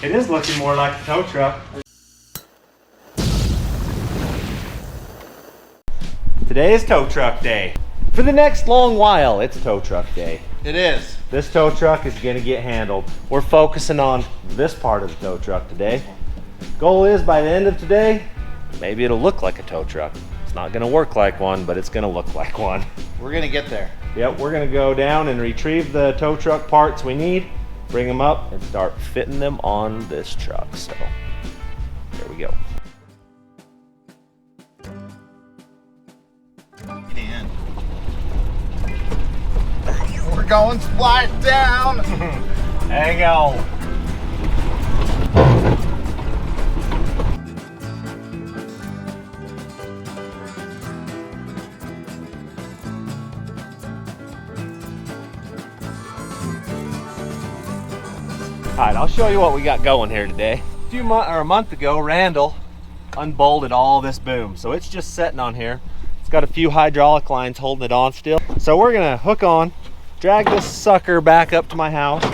It is looking more like a tow truck. Today is tow truck day. For the next long while, it's tow truck day. It is. This tow truck is gonna get handled. We're focusing on this part of the tow truck today. Goal is by the end of today, maybe it'll look like a tow truck. It's not gonna work like one, but it's gonna look like one. We're gonna get there. Yep, we're gonna go down and retrieve the tow truck parts we need, bring them up, and start fitting them on this truck. So, there we go. And we're going splash down. There you go. All right, I'll show you what we got going here today. A month ago, Randall unbolted all this boom, so it's just sitting on here. It's got a few hydraulic lines holding it on still. So we're gonna hook on, drag this sucker back up to my house,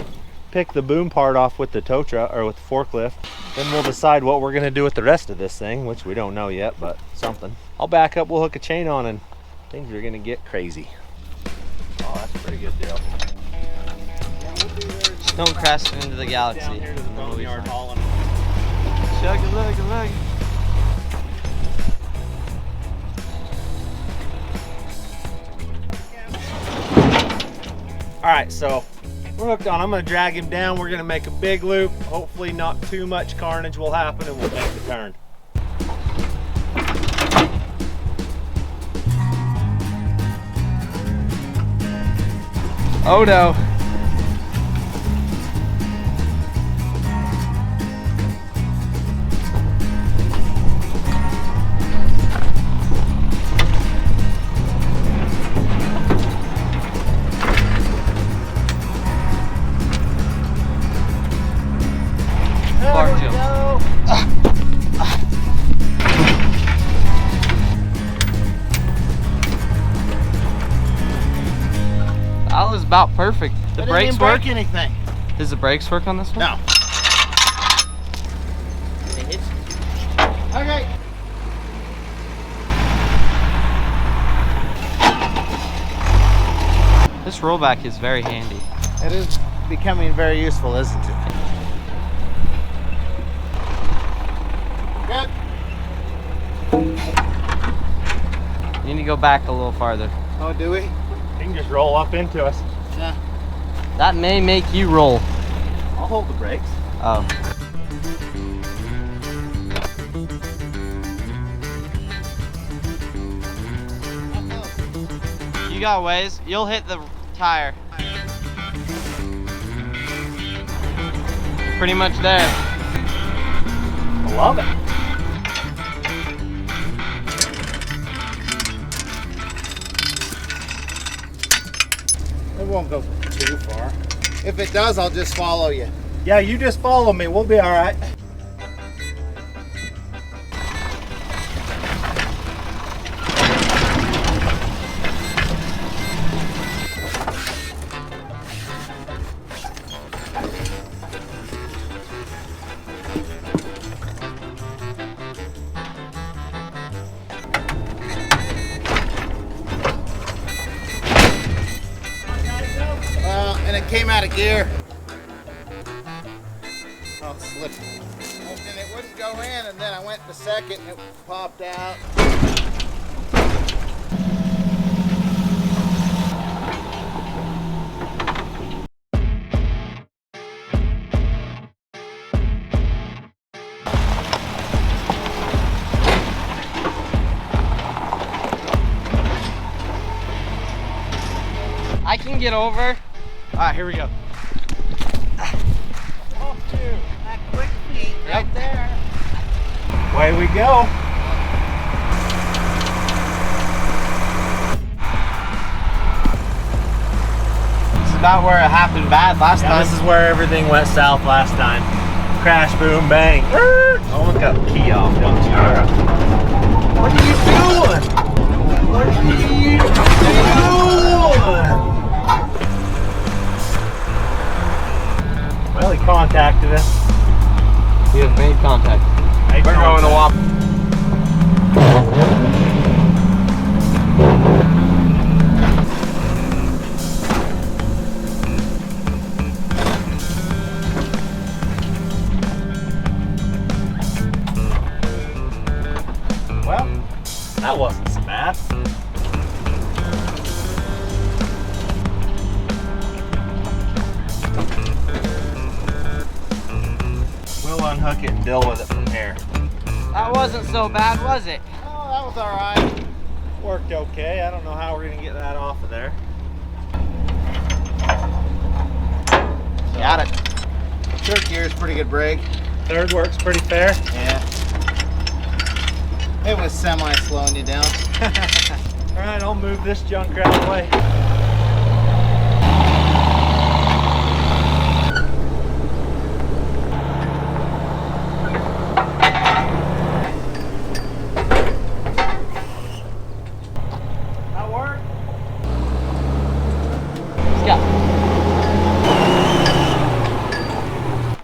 pick the boom part off with the tow truck or with the forklift. Then we'll decide what we're gonna do with the rest of this thing, which we don't know yet, but something. I'll back up, we'll hook a chain on, and things are gonna get crazy. Oh, that's a pretty good deal. Don't crash into the galaxy. Down here to the boneyard hauling. Chug a lug a lug. All right, so we're hooked on. I'm gonna drag him down. We're gonna make a big loop. Hopefully not too much carnage will happen and we'll make the turn. Oh no. That was about perfect. The brakes work? Break anything. Does the brakes work on this one? No. Okay. This rollback is very handy. It is becoming very useful, isn't it? Good. You need to go back a little farther. Oh, do we? You can just roll up into us. Yeah. That may make you roll. I'll hold the brakes. Oh. You got ways. You'll hit the tire. Pretty much there. I love it. It won't go too far. If it does, I'll just follow you. Yeah, you just follow me. We'll be all right. And it came out of gear. Oh, it slipped. And it wouldn't go in, and then I went to second and it popped out. I can get over. All right, here we go. Off to that quick feet right there. Away we go. This is about where it happened bad last time. This is where everything went south last time. Crash, boom, bang. Oh, look at the key off, don't you? What are you doing? What are you doing? Well, he contacted us. You have made contact. We're going to walk. Well, that wasn't so bad. We'll unhook it and deal with it from here. That wasn't so bad, was it? Oh, that was all right. Worked okay. I don't know how we're gonna get that off of there. Got it. Third gear is pretty good brake. Third works pretty fair. Yeah. It was semi slowing you down. All right, I'll move this junk out of the way. That work? Let's go.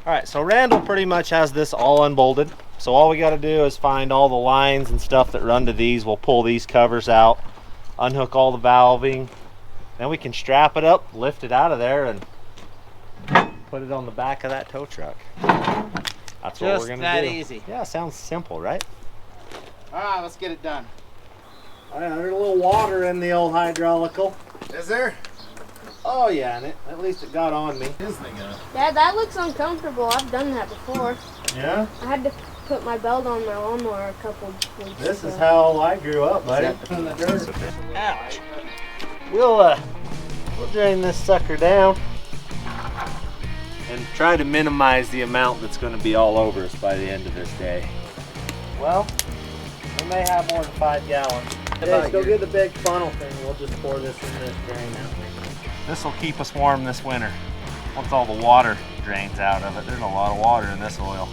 All right, so Randall pretty much has this all unbolted. So all we got to do is find all the lines and stuff that run to these. We'll pull these covers out, unhook all the valving, then we can strap it up, lift it out of there, and put it on the back of that tow truck. That's what we're gonna do. Just that easy. Yeah, sounds simple, right? All right, let's get it done. Oh yeah, there's a little water in the old hydraulical. Is there? Oh yeah, and at least it got on me. This thing is. Dad, that looks uncomfortable. I've done that before. Yeah? I had to put my belt on my lawnmower a couple weeks This ago. is how I grew up, buddy. In the dirt. Ouch. We'll drain this sucker down and try to minimize the amount that's going to be all over us by the end of this day. Well, we may have more than 5 gallons. Hey, go get the big funnel thing. We'll just pour this in this drain out. This will keep us warm this winter. Once all the water drains out of it, there's a lot of water in this oil.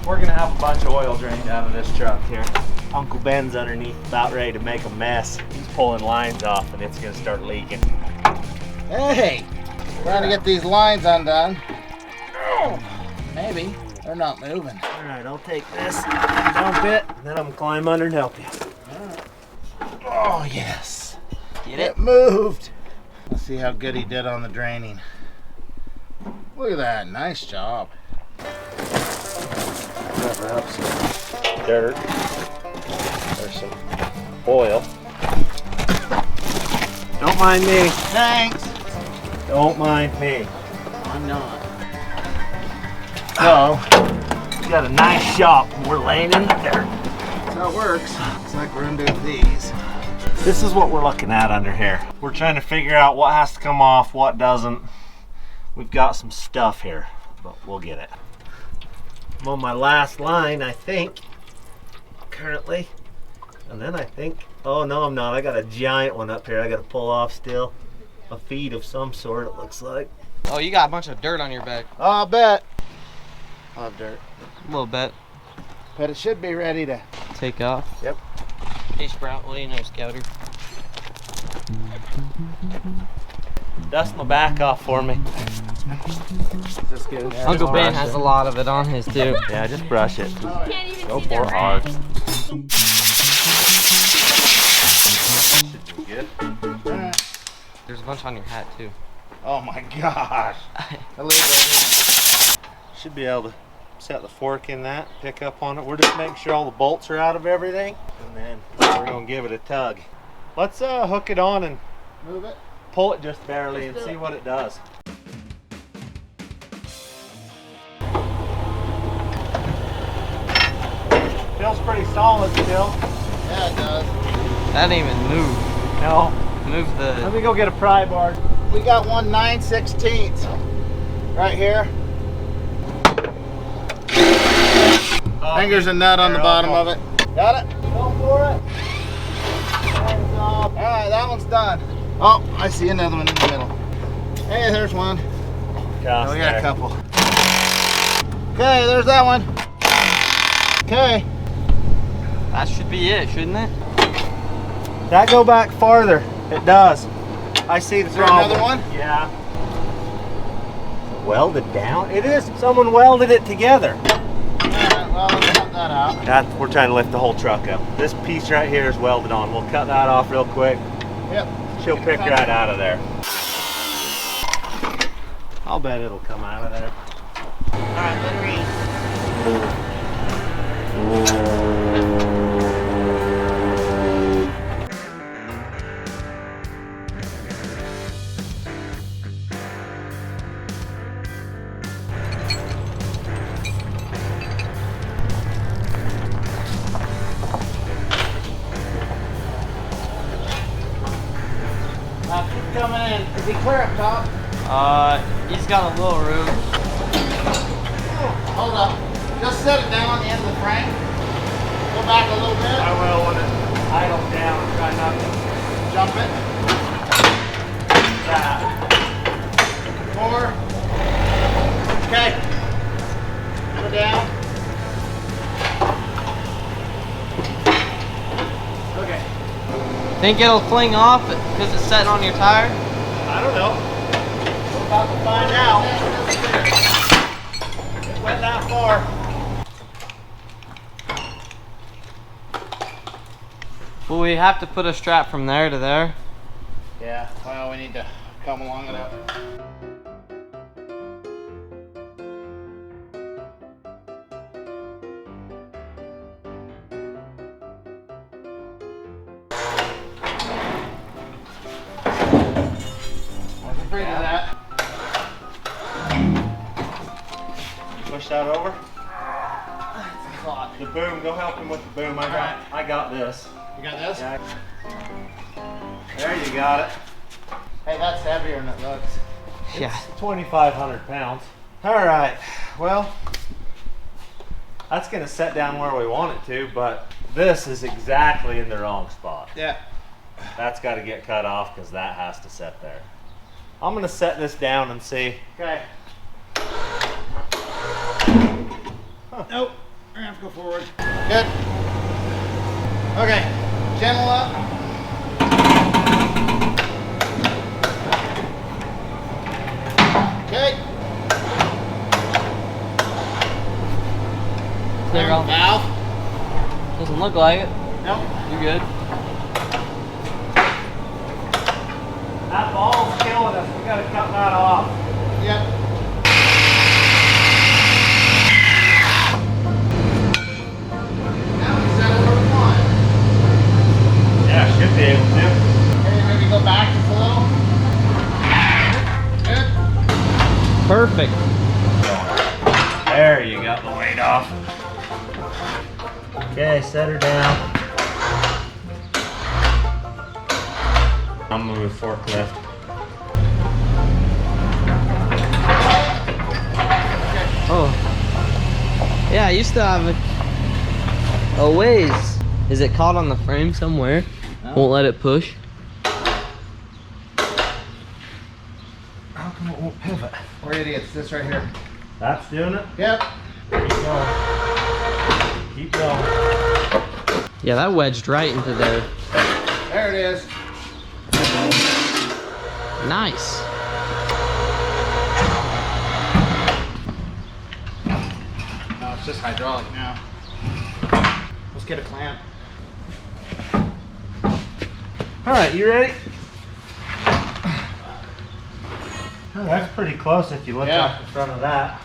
We're gonna have a bunch of oil drained out of this truck here. Uncle Ben's underneath about ready to make a mess. He's pulling lines off and it's gonna start leaking. Hey, trying to get these lines undone. Maybe they're not moving. All right, I'll take this, dump it, and then I'm gonna climb under and help you. Oh yes, Get it it? moved. Let's see how good he did on the draining. Look at that, nice job. Cover up some dirt or some oil. Don't mind me. Thanks. Don't mind me. I'm not. So, we got a nice shop and we're laying in the dirt. That's how it works. Looks like we're gonna do these. This is what we're looking at under here. We're trying to figure out what has to come off, what doesn't. We've got some stuff here, but we'll get it. I'm on my last line, I think, currently. And then I think, oh no, I'm not. I got a giant one up here I gotta pull off still. A feed of some sort, it looks like. Oh, you got a bunch of dirt on your back. Oh, I bet. I love dirt. A little bit. But it should be ready to. Take off. Yep. Hey, Sprout, what do you know, Scouter? Dust my back off for me. Just get it. Uncle Ben has a lot of it on his, too. Yeah, just brush it. Can't even Go see the for it hard. rats. Should be good. There's a bunch on your hat, too. Oh my gosh. I leave that Should be able to set the fork in that, pick up on it. We're just making sure all the bolts are out of everything, and then we're gonna give it a tug. Let's hook it on and in. Move it. pull it just barely and see what it does. Feels pretty solid still. Yeah, it does. That didn't even move. No. Move Let the... me go get a pry bar. We got one 9/16 right here. Fingers and nut on the bottom of it. Got it? Go for it. All right, that one's done. Oh, I see another one in the middle. Hey, there's one. Oh, we got a couple. Okay, there's that one. Okay. That should be it, shouldn't it? That go back farther. It does. I see the Is there problem. another one? Yeah. Welded down? It is. Someone welded it together. All right. well, let's cut that out. We're trying to lift the whole truck up. This piece right here is welded on. We'll cut that off real quick. Yep. She'll pick right out of there. I'll bet it'll come out of there. All right, let her eat. Keep coming in. Is he clear up top? He's got a little room. Oh, hold up. Just set it down on the end of the frame. Go back a little bit. I will when it's idle down. Try not to Jump it. that. More. Okay. Go down. Okay. Think it'll fling off because it's setting on your tire? I don't know. We're about to find out. It went that far. Will we have to put a strap from there to there? Yeah, well, we need to come along it up. Wasn't afraid of that. Push that over. The boom, go help him with the boom. I got this. You got this? Yeah. There you got it. Hey, that's heavier than it looks. Yeah. It's 2,500 pounds. All right, well, that's gonna set down where we want it to, but this is exactly in the wrong spot. Yeah. That's gotta get cut off because that has to set there. I'm gonna set this down and see. Okay. Nope. We're gonna have to go forward. Good. Okay. Channel up. Okay. Clear off. Valve. Doesn't look like it. Nope. You're good. That ball's killing us. We gotta cut that off. Yep. Now we set it where we want. Yeah, should be able to. Okay, maybe go back just a little. Good. Perfect. There, you got the weight off. Okay, set her down. I'm gonna move forklift. Oh. Yeah, I used to have a ways. Is it caught on the frame somewhere? No. Won't let it push? How come it won't pivot? We're idiots. This right here. That's doing it. Yep. Keep going. Keep going. Yeah, that wedged right into there. There it is. Nice. No, it's just hydraulic now. Let's get a clamp. All right, you ready? Oh, that's pretty close if you look Yeah. up in front of that.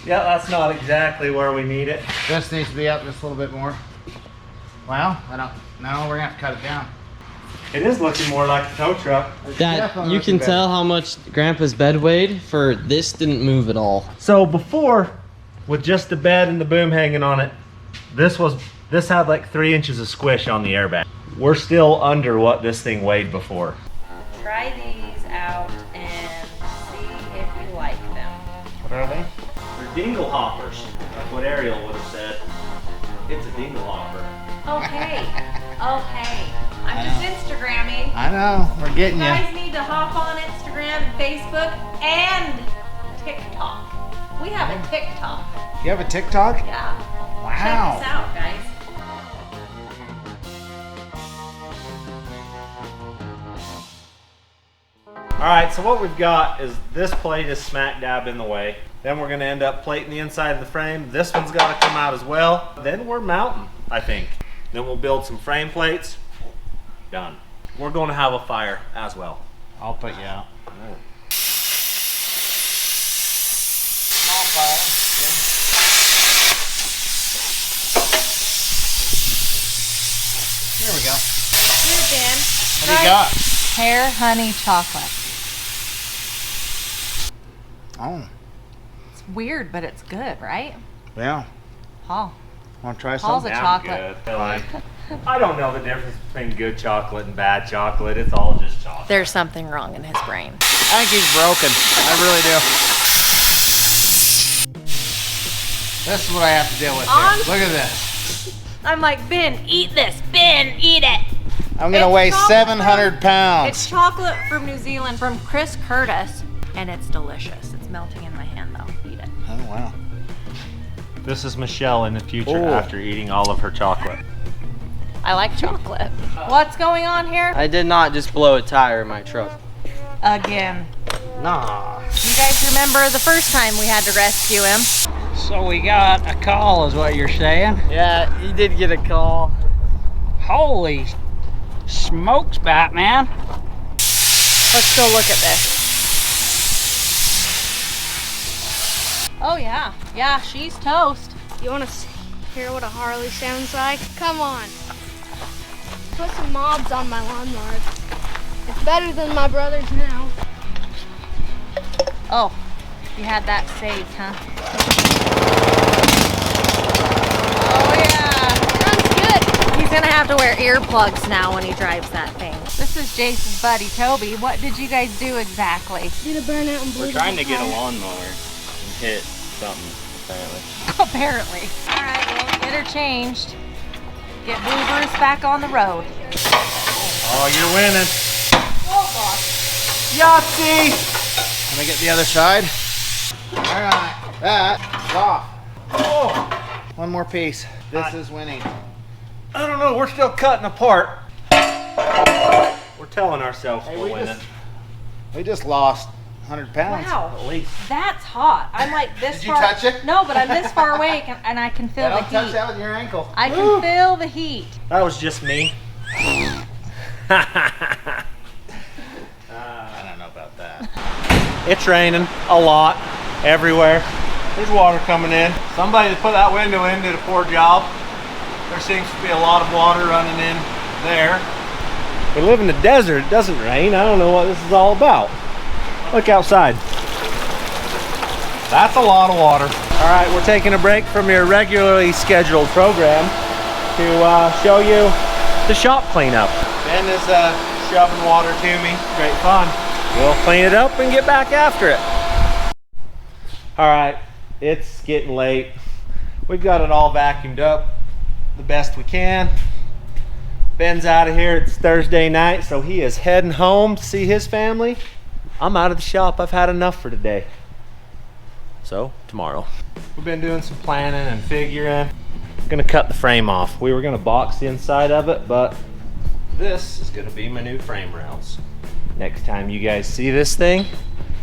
Yeah, that's not exactly where we need it. This needs to be up just a little bit more. Well, I don't know. We're gonna have to cut it down. It is looking more like a tow truck. That Definitely you can looking better. tell how much Grandpa's bed weighed for this didn't move at all. So before, with just the bed and the boom hanging on it, this had like 3 inches of squish on the airbag. We're still under what this thing weighed before. Try these out and see if you like them. What are they? They're dingle hoppers. That's what Ariel would have said. It's a dingle hopper. Okay, okay. I'm just Instagramming. I know. We're You getting you. guys need to hop on Instagram, Facebook, and TikTok. We have a TikTok. You have a TikTok? Yeah. Wow. Check us out, guys. All right, so what we've got is this plate is smack dab in the way. Then we're gonna end up plating the inside of the frame. This one's gotta come out as well. Then we're mounting, I think. Then we'll build some frame plates. Done. We're gonna have a fire as well. I'll put you out. Oh. Small fire. There we go. Here, Ben. What do you got? Pear honey chocolate. Oh, It's weird, but it's good, right? yeah. Paul. Want to try Paul's some? a chocolate. Good. I don't know the difference between good chocolate and bad chocolate. It's all just chocolate. There's something wrong in his brain. I think he's broken. I really do. This is what I have to deal with here. Look at this. I'm like, Ben, eat this. Ben, eat it. I'm going to It's weigh chocolate 700 pounds. It's chocolate from New Zealand from Chris Curtis, and it's delicious. It's melting in my hand, though. Eat it. Oh, wow. This is Michelle in the future Ooh. after eating all of her chocolate. I like chocolate. What's going on here? I did not just blow a tire in my truck. Again. Nah. You guys remember the first time we had to rescue him? So we got a call is what you're saying? Yeah, you did get a call. Holy smokes, Batman. Let's go look at this. Oh yeah, yeah, she's toast. You want to hear what a Harley sounds like? Come on. Put some mobs on my lawnmower. It's better than my brother's now. Oh, you had that saved, huh? Oh yeah. Sounds good. He's gonna have to wear earplugs now when he drives that thing. This is Jace's buddy Toby. What did you guys do exactly? Did a burnout and blew We're trying the to get a tire. lawnmower and hit something, apparently. Apparently. All right, well, get her changed. Get Blue Bruce back on the road. Oh, you're winning. Oh God. Yahtzee! Let me get the other side. All right, that's off. Oh, One more piece. This is winning. I don't know. We're still cutting apart. We're telling ourselves Hey, we're winning. We just lost 100 pounds. Wow. At least. That's hot. I'm like this Did you far. touch it? No, but I'm this far away and I can feel Yeah, the don't touch heat. that with your ankle. I can feel the heat. That was just me. I don't know about that. It's raining a lot everywhere. There's water coming in. Somebody that put that window in did a poor job. There seems to be a lot of water running in there. We live in the desert. It doesn't rain. I don't know what this is all about. Look outside. That's a lot of water. All right, we're taking a break from your regularly scheduled program to show you the shop cleanup. Ben is shoving water to me. Great fun. We'll clean it up and get back after it. All right, it's getting late. We've got it all vacuumed up the best we can. Ben's out of here. It's Thursday night, so he is heading home to see his family. I'm out of the shop. I've had enough for today. So, tomorrow. We've been doing some planning and figuring. Gonna cut the frame off. We were gonna box the inside of it, but this is gonna be my new frame rails. Next time you guys see this thing,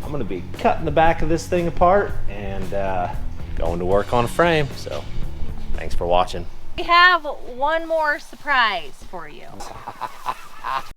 I'm gonna be cutting the back of this thing apart and going to work on a frame. So, thanks for watching. We have one more surprise for you.